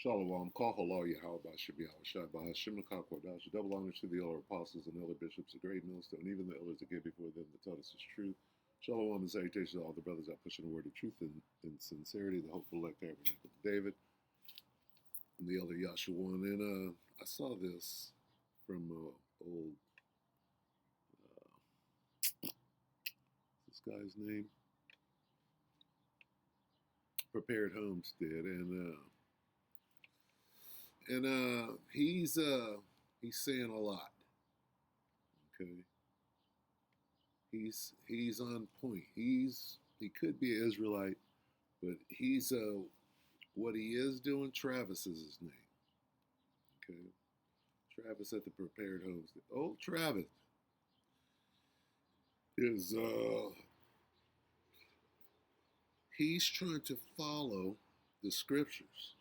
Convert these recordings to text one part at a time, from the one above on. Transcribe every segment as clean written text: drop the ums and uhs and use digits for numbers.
Shalom, call halal Yahweh Shabbi Hawashai Bahashim Kodash, double honor to the elder apostles and elder bishops, the great millstone, even the elders that gave before them that taught us his truth. Shalom and salutations to all the brothers that pushing the word of truth and sincerity, the hopeful elect tabernacle of David, and the elder Yahshua. And I saw this from old, this guy's name? Prepared Homestead, and he's saying a lot. Okay, he's on point. He could be an Israelite, but he's what he is doing. Travis is his name. Okay, Travis at the Prepared Homestead. Old Travis is he's trying to follow the scriptures,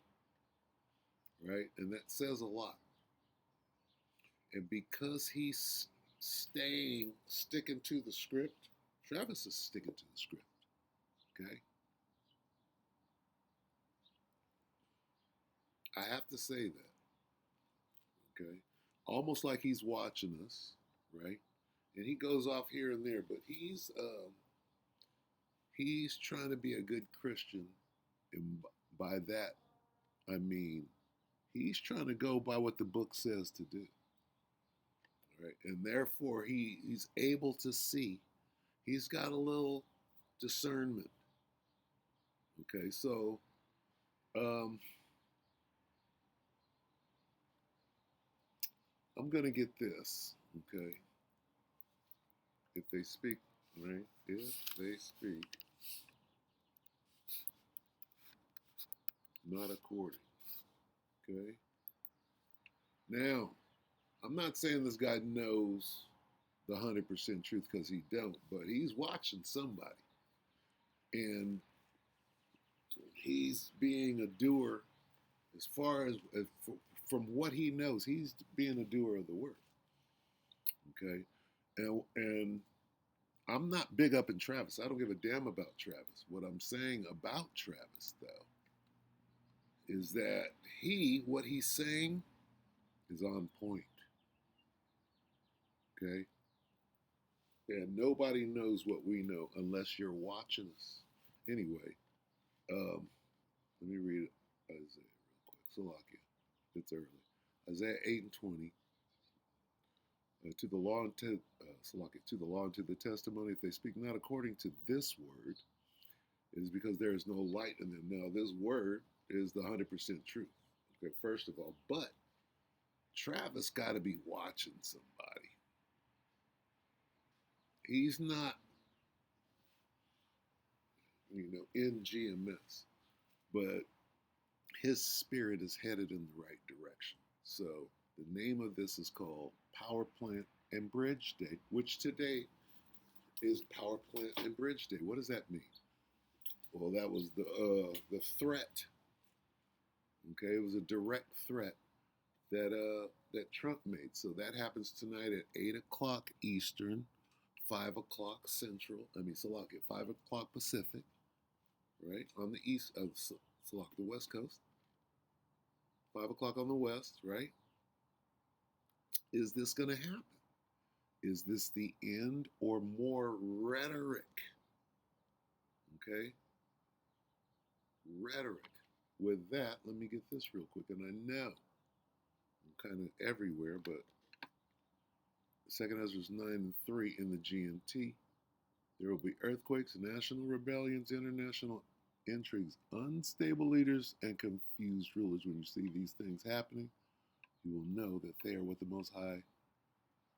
right? And that says a lot. And because he's sticking to the script, Travis is sticking to the script, okay? I have to say that, okay? Almost like he's watching us, right? And he goes off here and there, but he's trying to be a good Christian, and by that I mean he's trying to go by what the book says to do, right? And therefore he's able to see. He's got a little discernment. Okay, so I'm gonna get this. Okay, if they speak, right? If they speak not according. Okay. Now, I'm not saying this guy knows the 100% truth because he don't, but he's watching somebody, and he's being a doer as far as from what he knows. He's being a doer of the word. Okay, and I'm not big up in Travis. I don't give a damn about Travis. What I'm saying about Travis, though, is that what he's saying is on point. Okay? And nobody knows what we know unless you're watching us. Anyway, let me read Isaiah real quick. Salakia. It's early. Isaiah 8 and 20. To the law and to the law and to the testimony, if they speak not according to this word, it is because there is no light in them. Now, this word is the 100% truth. Okay, first of all, but Travis got to be watching somebody. He's not, in GMS, but his spirit is headed in the right direction. So the name of this is called Power Plant and Bridge Day, which today is Power Plant and Bridge Day. What does that mean? Well, that was the threat. Okay, it was a direct threat that Trump made. So that happens tonight at 8 o'clock Eastern, 5 o'clock Central. Salak at 5 o'clock Pacific, right on the east of Salak, the West Coast. 5 o'clock on the west, right? Is this going to happen? Is this the end or more rhetoric? Okay, rhetoric. With that, let me get this real quick. And I know I'm kind of everywhere, but 2nd Ezra 9 and 3 in the GMT. There will be earthquakes, national rebellions, international intrigues, unstable leaders, and confused rulers. When you see these things happening, you will know that they are what the Most High,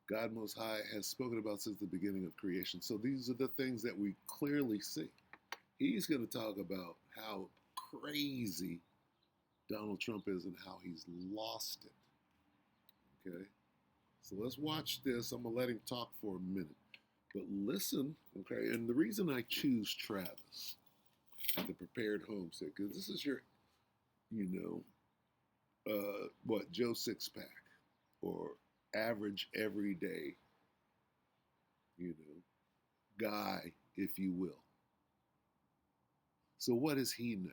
God Most High, has spoken about since the beginning of creation. So these are the things that we clearly see. He's going to talk about how crazy Donald Trump is and how he's lost it. Okay? So let's watch this. I'm going to let him talk for a minute. But listen, okay? And the reason I choose Travis at the Prepared Homestead, because this is your, Joe Sixpack or average everyday, guy, if you will. So what does he know?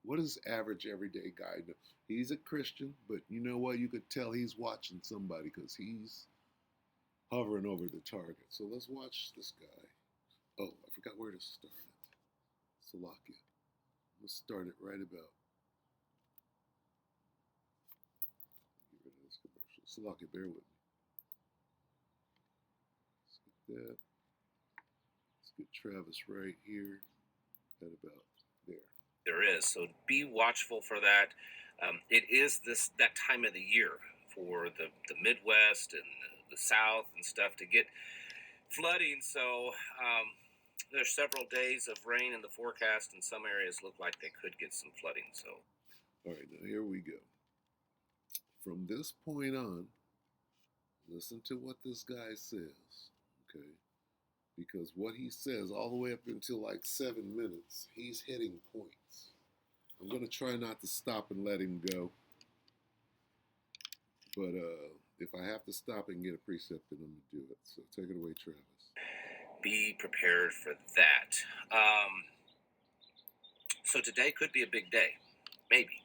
What does average everyday guy know? He's a Christian, but you know what? You could tell he's watching somebody because he's hovering over the target. So let's watch this guy. Oh, I forgot where to start it. Salakia. Let's start it right about. Get rid of this commercial. Salakia, bear with me. Let's get that. Let's get Travis right here at about there. There is, so be watchful for that. It is that time of the year for the Midwest and the South and stuff to get flooding. So there's several days of rain in the forecast, and some areas look like they could get some flooding. So, all right, now here we go. From this point on, listen to what this guy says, okay? Because what he says, all the way up until like 7 minutes, he's hitting points. I'm going to try not to stop and let him go. But if I have to stop and get a precept, then I'm going to do it. So take it away, Travis. Be prepared for that. So today could be a big day, maybe.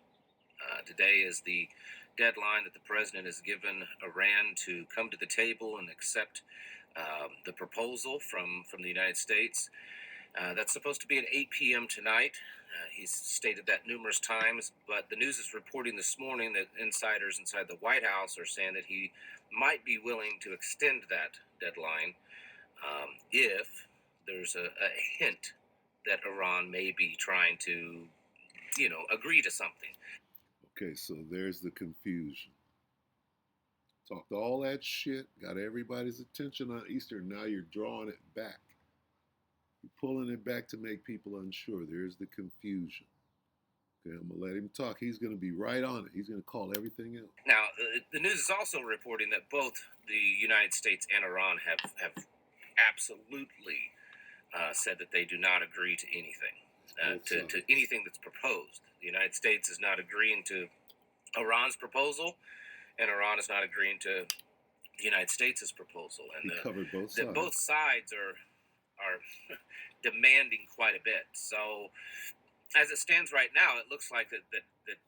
Today is the deadline that the president has given Iran to come to the table and accept the proposal from the United States. That's supposed to be at 8 p.m. tonight. He's stated that numerous times, but the news is reporting this morning that insiders inside the White House are saying that he might be willing to extend that deadline if there's a hint that Iran may be trying to, agree to something. Okay, so there's the confusion. Talked all that shit, got everybody's attention on Easter. Now you're drawing it back. You're pulling it back to make people unsure. There's the confusion. Okay, I'm going to let him talk. He's going to be right on it. He's going to call everything out. Now, the news is also reporting that both the United States and Iran have absolutely said that they do not agree to anything, to anything that's proposed. The United States is not agreeing to Iran's proposal, and Iran is not agreeing to the United States' proposal. And covered both sides. Both sides are demanding quite a bit. So, as it stands right now, it looks like that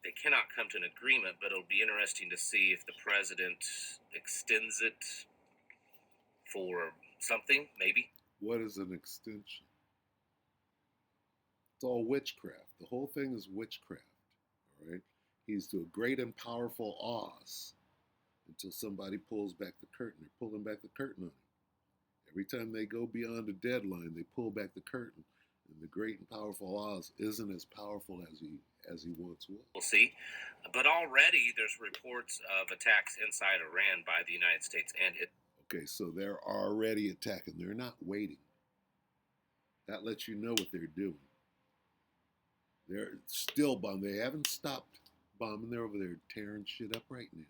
they cannot come to an agreement, but it'll be interesting to see if the president extends it for something, maybe. What is an extension? It's all witchcraft. The whole thing is witchcraft, all right? He's to a great and powerful Oz until somebody pulls back the curtain. They're pulling back the curtain on him. Every time they go beyond the deadline, they pull back the curtain. And the great and powerful Oz isn't as powerful as he once was. We'll see. But already there's reports of attacks inside Iran by the United States and it. Okay, so they're already attacking. They're not waiting. That lets you know what they're doing. They're still bombing. They haven't stopped bombing. They're over there tearing shit up right now.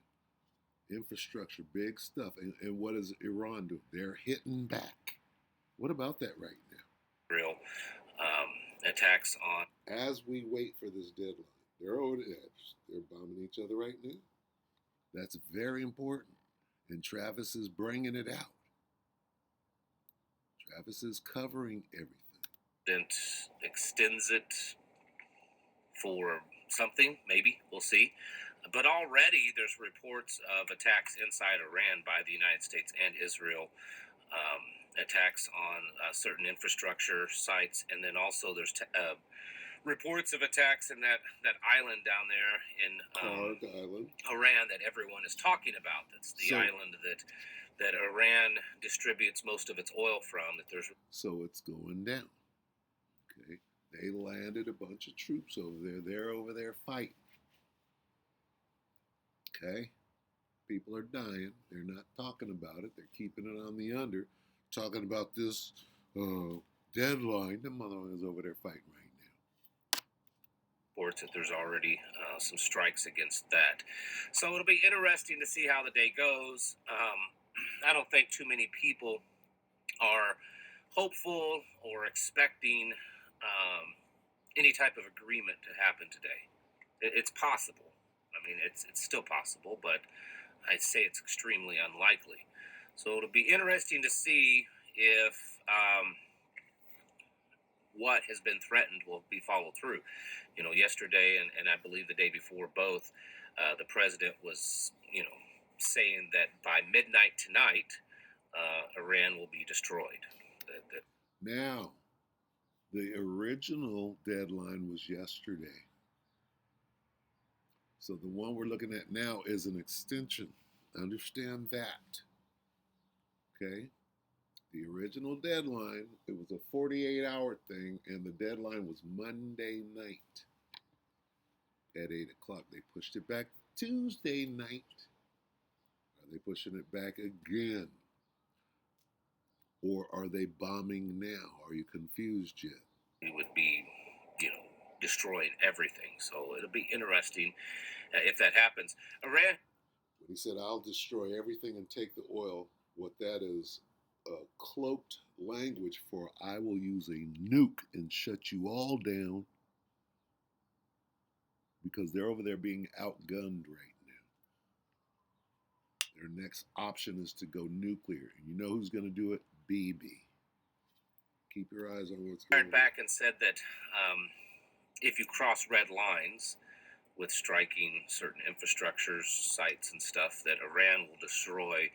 Infrastructure, big stuff. And what is Iran doing? They're hitting back. What about that right now? Real attacks on. As we wait for this deadline, they're over the edge. They're bombing each other right now. That's very important. And Travis is bringing it out. Travis is covering everything. Extends it for something, maybe. We'll see. But already there's reports of attacks inside Iran by the United States and Israel. Attacks on certain infrastructure sites, and then also there's reports of attacks in that island down there in Island. Iran that everyone is talking about. That's the island that Iran distributes most of its oil from. So it's going down. Okay, they landed a bunch of troops over there. They're over there fighting. Okay, people are dying. They're not talking about it. They're keeping it on the under. Talking about this deadline. The motherfuckers over there fighting right now. Reports that there's already some strikes against that. So it'll be interesting to see how the day goes. I don't think too many people are hopeful or expecting any type of agreement to happen today. It's possible. I mean, it's still possible, but I'd say it's extremely unlikely. So it'll be interesting to see if what has been threatened will be followed through. Yesterday and I believe the day before, both, the president was, saying that by midnight tonight, Iran will be destroyed. Now, the original deadline was yesterday. So the one we're looking at now is an extension. Understand that. Okay? The original deadline, it was a 48-hour thing, and the deadline was Monday night at 8 o'clock. They pushed it back Tuesday night. Are they pushing it back again? Or are they bombing now? Are you confused yet? We would be, destroying everything. So it'll be interesting if that happens. Iran. When he said, I'll destroy everything and take the oil, what that is, cloaked language for I will use a nuke and shut you all down, because they're over there being outgunned right now. Their next option is to go nuclear. And you know who's going to do it? BB. Keep your eyes on what's going on. Back and said that if you cross red lines with striking certain infrastructures, sites, and stuff, that Iran will destroy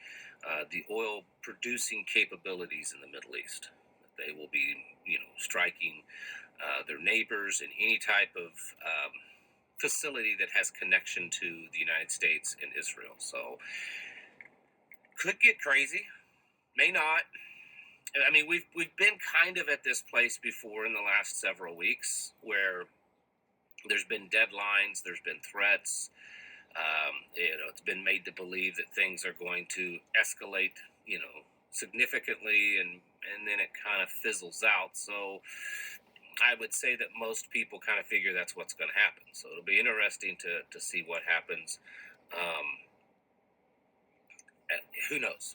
the oil producing capabilities in the Middle East. They will be, striking their neighbors in any type of facility that has connection to the United States and Israel. So could get crazy, may not. I mean, we've been kind of at this place before in the last several weeks, where there's been deadlines, there's been threats. It's been made to believe that things are going to escalate, significantly, and then it kind of fizzles out. So I would say that most people kind of figure that's what's going to happen. So it'll be interesting to see what happens. Who knows?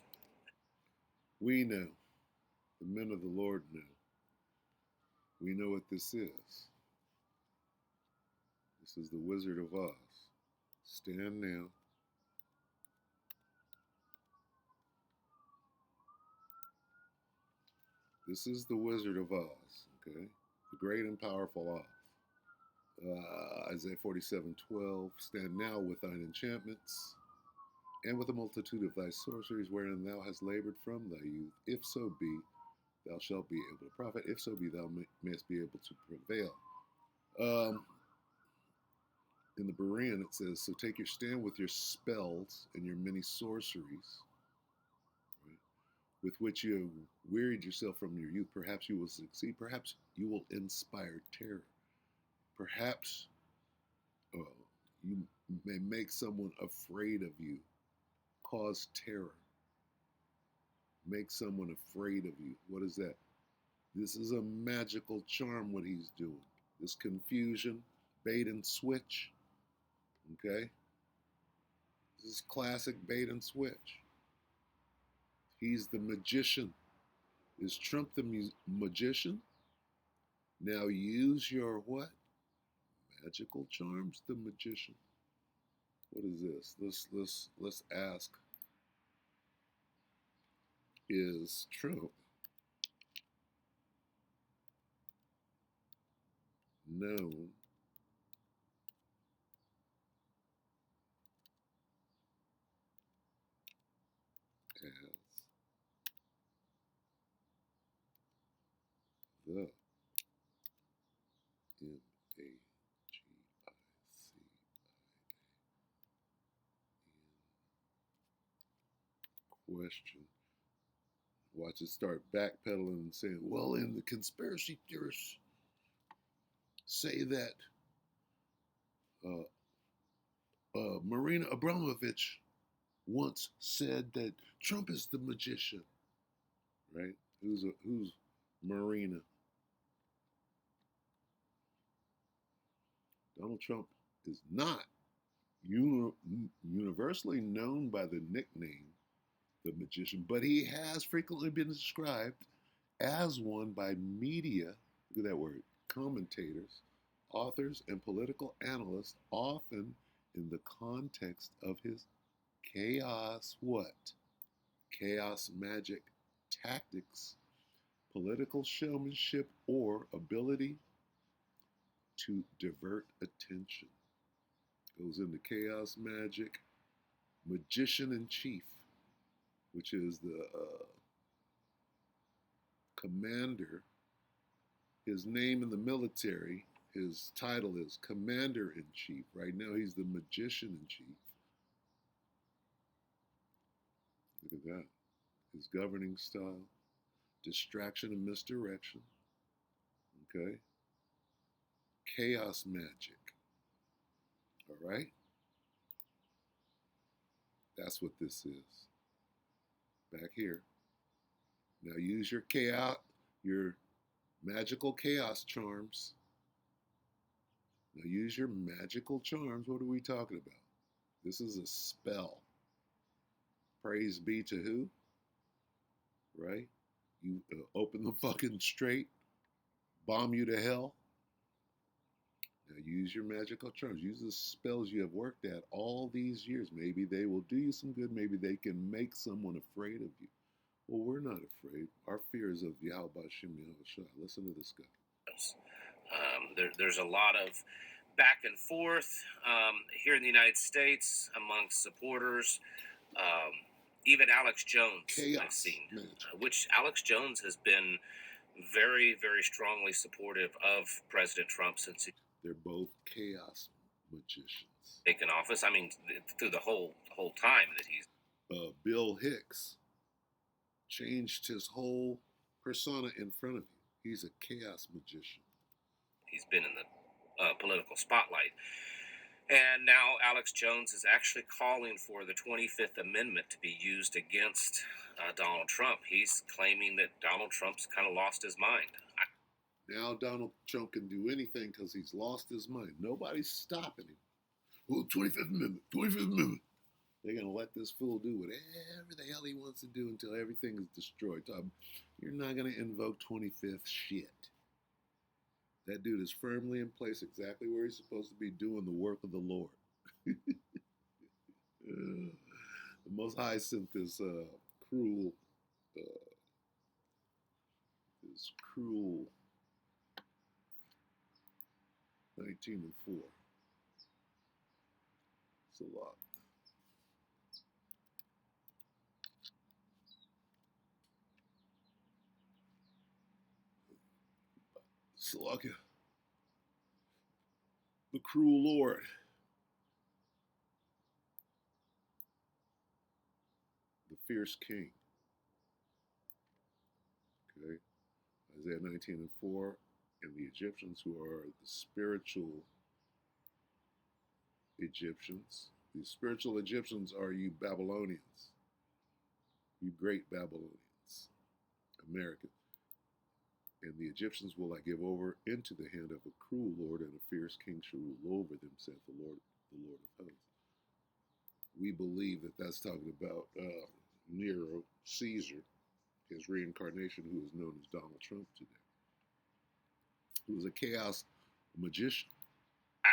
We know. The men of the Lord know. We know what this is. This is the Wizard of Oz. Stand now. This is the Wizard of Oz, okay? The great and powerful Oz. Isaiah 47:12. Stand now with thine enchantments and with a multitude of thy sorceries wherein thou hast labored from thy youth. If so be, thou shalt be able to profit. If so be, thou mayest be able to prevail. In the Berean, it says, so take your stand with your spells and your many sorceries, right, with which you have wearied yourself from your youth. Perhaps you will succeed. Perhaps you will inspire terror. Perhaps you may make someone afraid of you, cause terror, make someone afraid of you. What is that? This is a magical charm, what he's doing. This confusion, bait and switch, okay? This is classic bait and switch. He's the magician. Is Trump the magician? Now use your what? Magical charms, the magician. What is this? Let's ask. Is Trump known as the question? Watch it start backpedaling and saying, well, and the conspiracy theorists say that Marina Abramovich once said that Trump is the magician, right? Who's Marina? Donald Trump is not universally known by the nickname the magician, but he has frequently been described as one by media, look at that word, commentators, authors, and political analysts, often in the context of his chaos magic tactics, political showmanship, or ability to divert attention. Goes into chaos magic, magician in chief, which is the commander. His name in the military, his title is commander in chief. Right now, he's the magician in chief. Look at that. His governing style, distraction and misdirection. Okay. Chaos magic. All right. That's what this is. Back here. Now use your chaos, your magical chaos charms. Now use your magical charms. What are we talking about? This is a spell. Praise be to who? Right? You open the fucking straight, bomb you to hell. Now use your magical charms. Use the spells you have worked at all these years. Maybe they will do you some good. Maybe they can make someone afraid of you. Well, we're not afraid. Our fear is of Yahweh Shem Yahushua. Listen to this guy. There's a lot of back and forth here in the United States amongst supporters. Even Alex Jones, Chaos I've seen, magic. which Alex Jones has been very, very strongly supportive of President Trump since They're both chaos magicians. taken office. I mean, through the whole time that he's. Bill Hicks changed his whole persona in front of you. He's a chaos magician. He's been in the political spotlight. And now Alex Jones is actually calling for the 25th Amendment to be used against Donald Trump. He's claiming that Donald Trump's kind of lost his mind. Now Donald Trump can do anything because he's lost his mind. Nobody's stopping him. Well, 25th Amendment, 25th Amendment. They're going to let this fool do whatever the hell he wants to do until everything is destroyed. You're not going to invoke 25th shit. That dude is firmly in place exactly where he's supposed to be doing the work of the Lord. The Most High sent this cruel 19:4. It's a lot. Salakia. The cruel Lord. The fierce king. Okay. Isaiah 19:4. And the Egyptians, who are the spiritual Egyptians. The spiritual Egyptians are you Babylonians. You great Babylonians. America. And the Egyptians will I give over into the hand of a cruel Lord, and a fierce king shall rule over them, saith the Lord of hosts. We believe that that's talking about Nero, Caesar, his reincarnation, who is known as Donald Trump today, who was a chaos magician.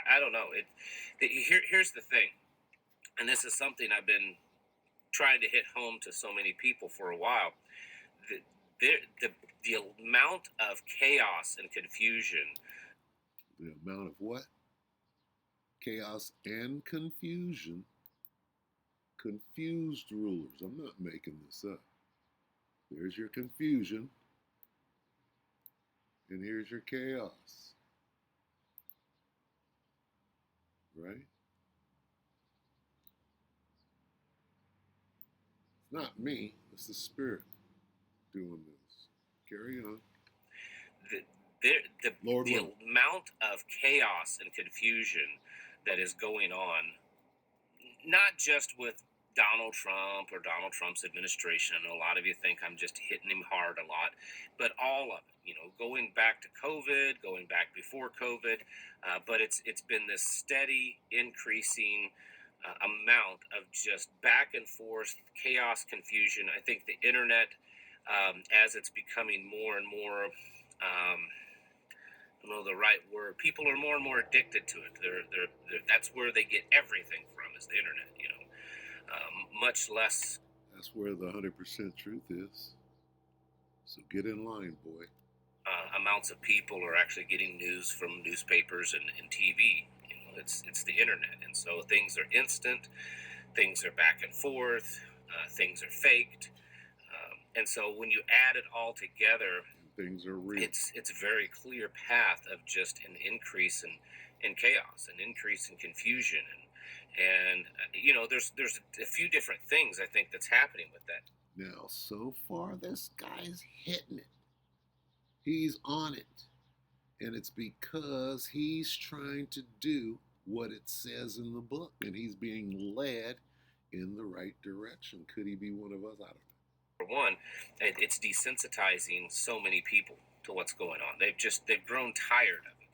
I don't know. Here's the thing, and this is something I've been trying to hit home to so many people for a while. The amount of chaos and confusion. The amount of what? Chaos and confusion. Confused rulers. I'm not making this up. There's your confusion. And here's your chaos. Right? It's not me. It's the Spirit doing this. Carry on. The amount of chaos and confusion that is going on, not just with Donald Trump or Donald Trump's administration. I know a lot of you think I'm just hitting him hard a lot, but all of it, going back to COVID, going back before COVID, but it's been this steady increasing amount of just back and forth chaos, confusion. I think the internet, as it's becoming more and more, I don't know the right word. People are more and more addicted to it. They're that's where they get everything from, is the internet. Much less. That's where the 100% truth is. So get in line, boy. Amounts of people are actually getting news from newspapers and TV. It's the internet, and so things are instant, things are back and forth, things are faked, and so when you add it all together, Things are real. it's a very clear path of just an increase in chaos, an increase in confusion, and there's a few different things I think that's happening with that. Now, so far, this guy's hitting it. He's on it. And it's because he's trying to do what it says in the book, and he's being led in the right direction. Could he be one of us? I don't know. For one, it's desensitizing so many people to what's going on. They've grown tired of it.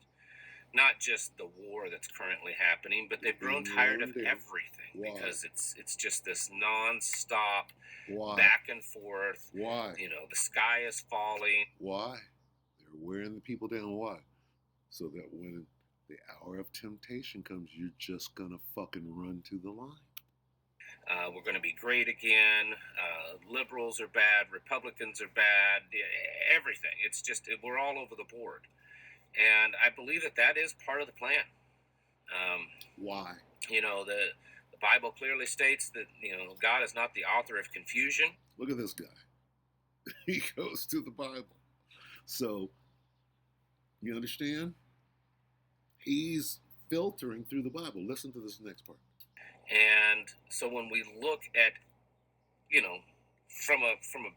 Not just the war that's currently happening, but they've grown tired of everything. Why? Because it's just this nonstop Why? back and forth. Why? The sky is falling. Why? They're wearing the people down. Why? So that when the hour of temptation comes, you're just gonna fucking run to the line. We're going to be great again. Liberals are bad. Republicans are bad. Everything. It's just we're all over the board, and I believe that is part of the plan. Why? The Bible clearly states that God is not the author of confusion. Look at this guy. He goes to the Bible. So you understand? He's filtering through the Bible. Listen to this next part. And so when we look at, from a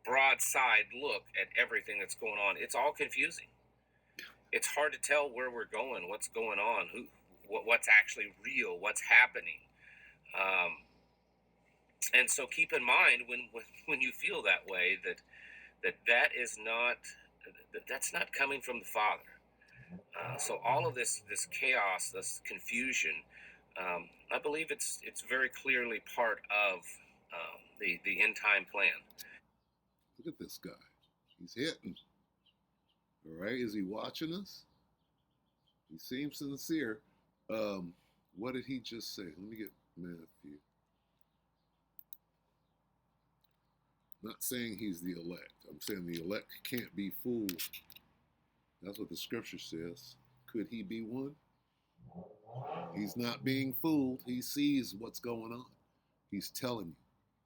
broadside look at everything that's going on, it's all confusing. It's hard to tell where we're going, what's going on, what's actually real, what's happening. And so keep in mind when you feel that way that's not coming from the Father. So all of this chaos, this confusion, I believe it's very clearly part of the end time plan. Look at this guy. He's hitting. All right. Is he watching us? He seems sincere. What did he just say? Let me get Matthew. Not saying he's the elect. I'm saying the elect can't be fooled. That's what the scripture says. Could he be one? He's not being fooled. He sees what's going on. He's telling you.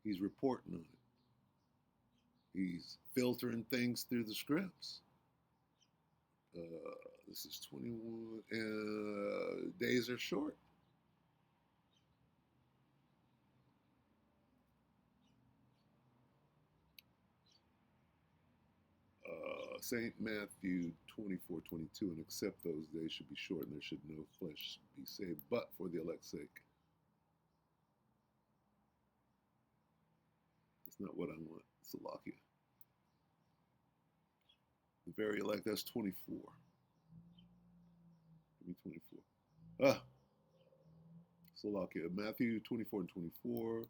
He's reporting on it. He's filtering things through the scripts. This is 21. Days are short. St. Matthew 24:22, and except those days should be short, and there should no flesh be saved, but for the elect's sake. That's not what I want, Salakia. The very elect, that's 24. Give me 24. Salakia. Matthew 24:24, for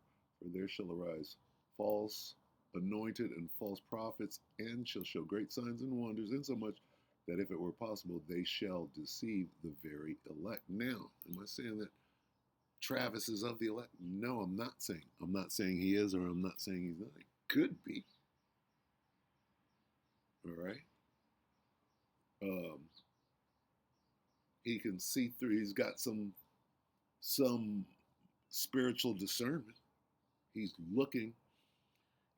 there shall arise false anointed and false prophets, and shall show great signs and wonders, insomuch that if it were possible, they shall deceive the very elect. Now, am I saying that Travis is of the elect? No, I'm not saying. I'm not saying he is, or I'm not saying he's not. He could be. All right. He can see through. He's got some spiritual discernment. He's looking.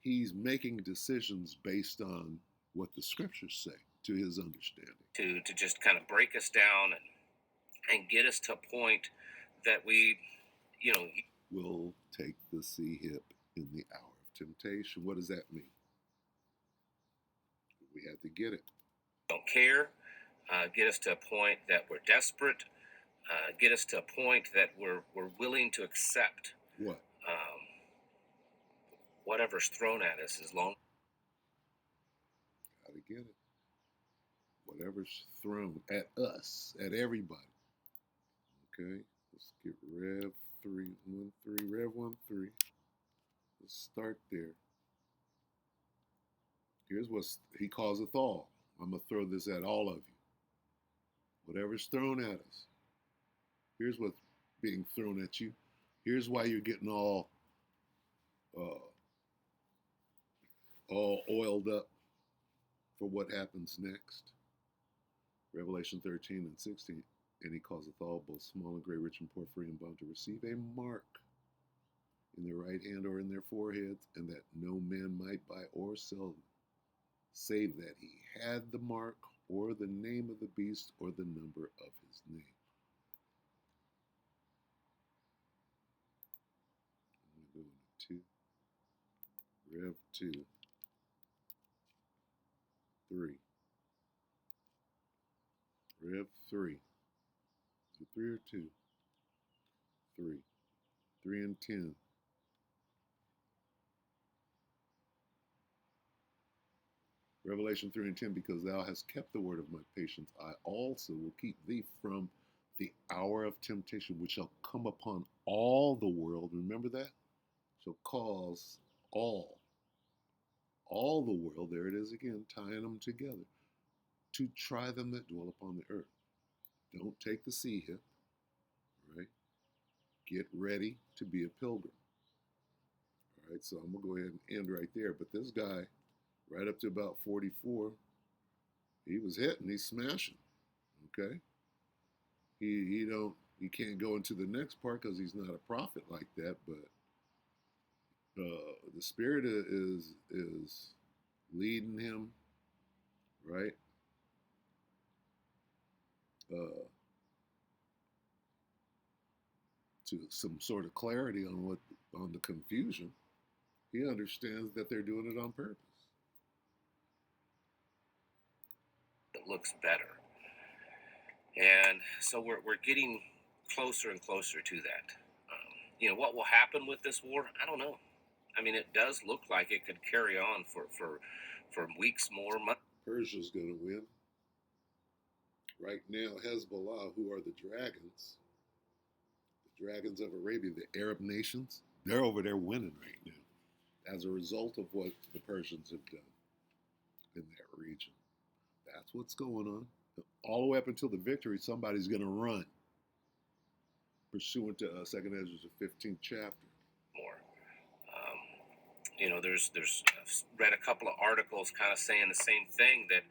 He's making decisions based on what the scriptures say, to his understanding. To just kind of break us down and get us to a point that we, will take the sea hip in the hour of temptation. What does that mean? We have to get it. Don't care. Get us to a point that we're desperate. Get us to a point that we're willing to accept what? Whatever's thrown at us as long. Gotta get it. Whatever's thrown at us, at everybody. Okay, let's get Rev 3:13. Rev 1:3. Let's start there. Here's what he causeth all. I'm gonna throw this at all of you. Whatever's thrown at us. Here's what's being thrown at you. Here's why you're getting all oiled up. for what happens next. Revelation 13 and 16. And he causeth all, both small and great, rich and poor, free and bond, to receive a mark in their right hand or in their foreheads, and that no man might buy or sell them, save that he had the mark or the name of the beast or the number of his name. I'm going to go into 2, Rev 2, 3. Rev 3. Is it 3 or 2? 3. 3 and 10. Revelation 3 and 10, because thou hast kept the word of my patience, I also will keep thee from the hour of temptation, which shall come upon all the world. Remember that? Shall cause all the world, there it is again, tying them together, to try them that dwell upon the earth. Don't take the sea hip, right? Get ready to be a pilgrim. All right, so I'm going to go ahead and end right there. But this guy, right up to about 44, he was hitting, he's smashing, okay? He can't go into the next part because he's not a prophet like that, but the Spirit is leading him, right? To some sort of clarity on the confusion. He understands that they're doing it on purpose. It looks better. And so we're getting closer and closer to that. What will happen with this war? I don't know. I mean, it does look like it could carry on for weeks more. Persia's going to win. Right now, Hezbollah, who are the dragons of Arabia, the Arab nations, they're over there winning right now as a result of what the Persians have done in that region. That's what's going on. All the way up until the victory, somebody's going to run, pursuant to 2nd Ezra, the 15th chapter. More. There's read a couple of articles kind of saying the same thing, that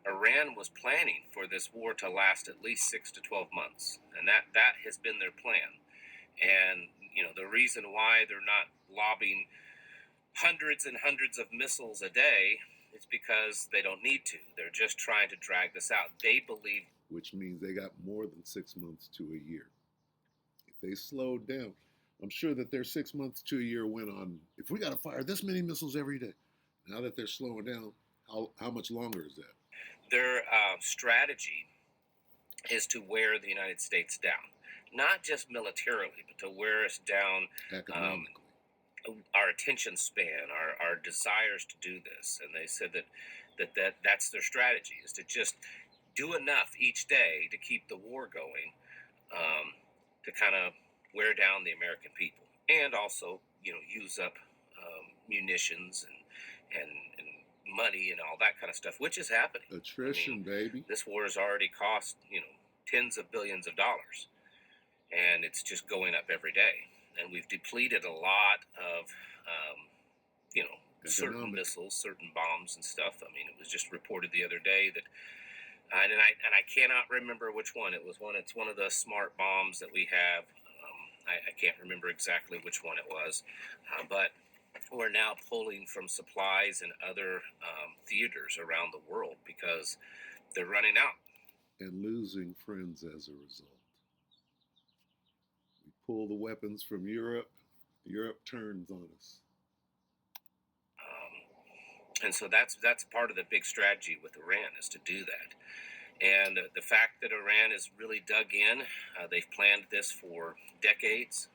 Iran was planning for this war to last at least 6 to 12 months, and that has been their plan. And the reason why they're not lobbing hundreds and hundreds of missiles a day is because they don't need to. They're just trying to drag this out. They believe, which means they got more than 6 months to a year. If they slowed down, I'm sure that their 6 months to a year went on. If we got to fire this many missiles every day, now that they're slowing down, how much longer is that? Their strategy is to wear the United States down, not just militarily, but to wear us down economically. Our attention span, our desires to do this. And they said that's their strategy, is to just do enough each day to keep the war going, to kind of wear down the American people, and also use up munitions and money and all that kind of stuff, which is happening. Attrition, baby. This war has already cost tens of billions of dollars, and it's just going up every day. And we've depleted a lot of certain missiles, certain bombs and stuff. I mean, it was just reported the other day that, and I cannot remember which one it was. It's one of the smart bombs that we have. I can't remember exactly which one it was, but we're now pulling from supplies and other theaters around the world because they're running out. And losing friends as a result. We pull the weapons from Europe. Europe turns on us. And so that's part of the big strategy with Iran, is to do that. And the fact that Iran is really dug in, they've planned this for decades,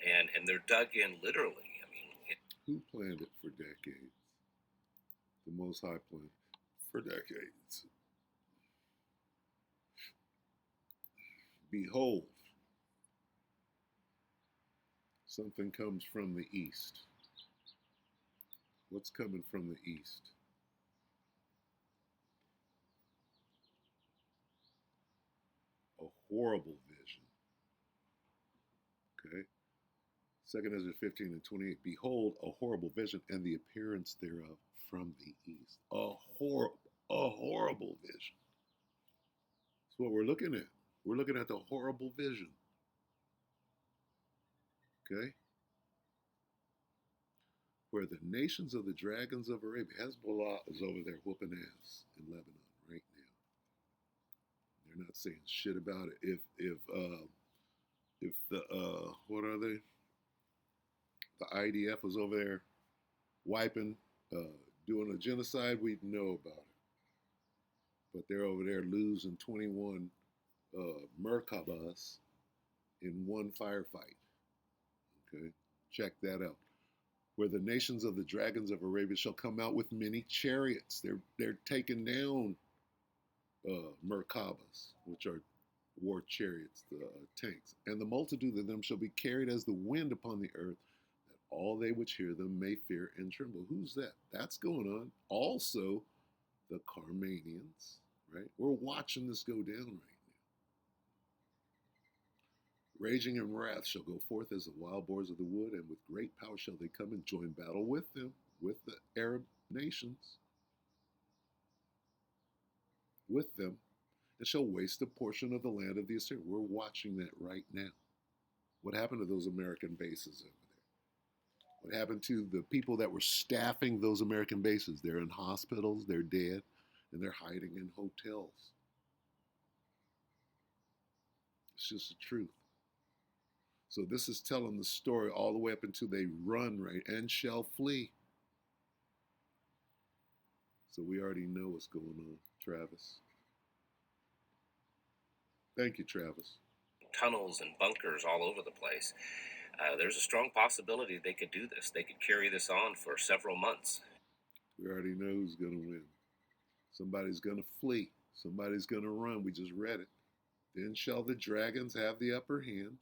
and they're dug in literally. I mean, who planned it for decades? The Most High planned for decades. Behold, something comes from the east. What's coming from the east? A horrible vision. Okay? 2nd Ezra 15 and 28. Behold, a horrible vision, and the appearance thereof from the east. A horrible. A horrible vision. That's what we're looking at. We're looking at the horrible vision. Okay? Where the nations of the dragons of Arabia, Hezbollah is over there whooping ass in Lebanon right now. They're not saying shit about it. If the what are they? The IDF was over there wiping, doing a genocide, we'd know about it. But they're over there losing 21 Merkabahs in one firefight. Okay, check that out. Where the nations of the dragons of Arabia shall come out with many chariots. They're taking down Merkabahs, which are war chariots, the tanks. And the multitude of them shall be carried as the wind upon the earth, that all they which hear them may fear and tremble. Who's that? That's going on. Also, the Carmanians, right? We're watching this go down right now. Raging in wrath shall go forth as the wild boars of the wood, and with great power shall they come and join battle with them, with the Arab nations, with them, and shall waste a portion of the land of the Assyrians. We're watching that right now. What happened to those American bases over there? What happened to the people that were staffing those American bases? They're in hospitals, they're dead, and they're hiding in hotels. It's just the truth. So this is telling the story all the way up until they run, right, and shall flee. So we already know what's going on, Travis. Thank you, Travis. Tunnels and bunkers all over the place. There's a strong possibility they could do this. They could carry this on for several months. We already know who's going to win. Somebody's going to flee. Somebody's going to run. We just read it. Then shall the dragons have the upper hand.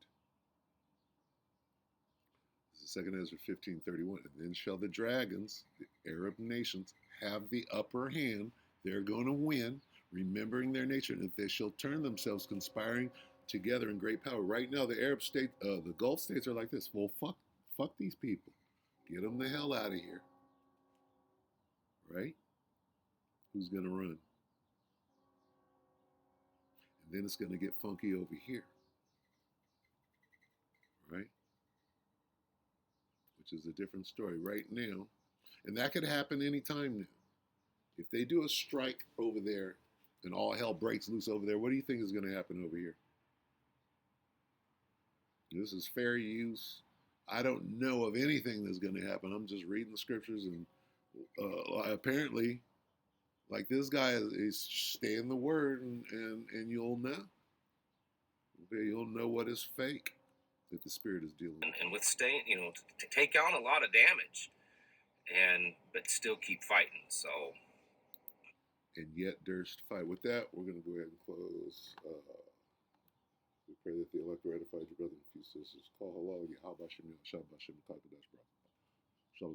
This is 2 Ezra 15:31. And then shall the dragons, the Arab nations, have the upper hand. They're going to win, remembering their nature. And if they shall turn themselves, conspiring together in great power. Right now, the Arab state, the Gulf states are like this. Well, fuck these people. Get them the hell out of here. Right? Who's going to run? And then it's going to get funky over here. Right? Which is a different story right now. And that could happen anytime now. If they do a strike over there and all hell breaks loose over there, what do you think is going to happen over here? This is fair use. I don't know of anything that's going to happen. I'm just reading the scriptures, and apparently, like this guy is staying the word, and you'll know. Okay, you'll know what is fake that the Spirit is dealing with. And withstand, to take on a lot of damage, but still keep fighting. So. And yet there's fight. With that, we're going to go ahead and close. We pray that the elect ratified your brother and few sisters. Call halal, Yahweh Shem, Shabbat Shem,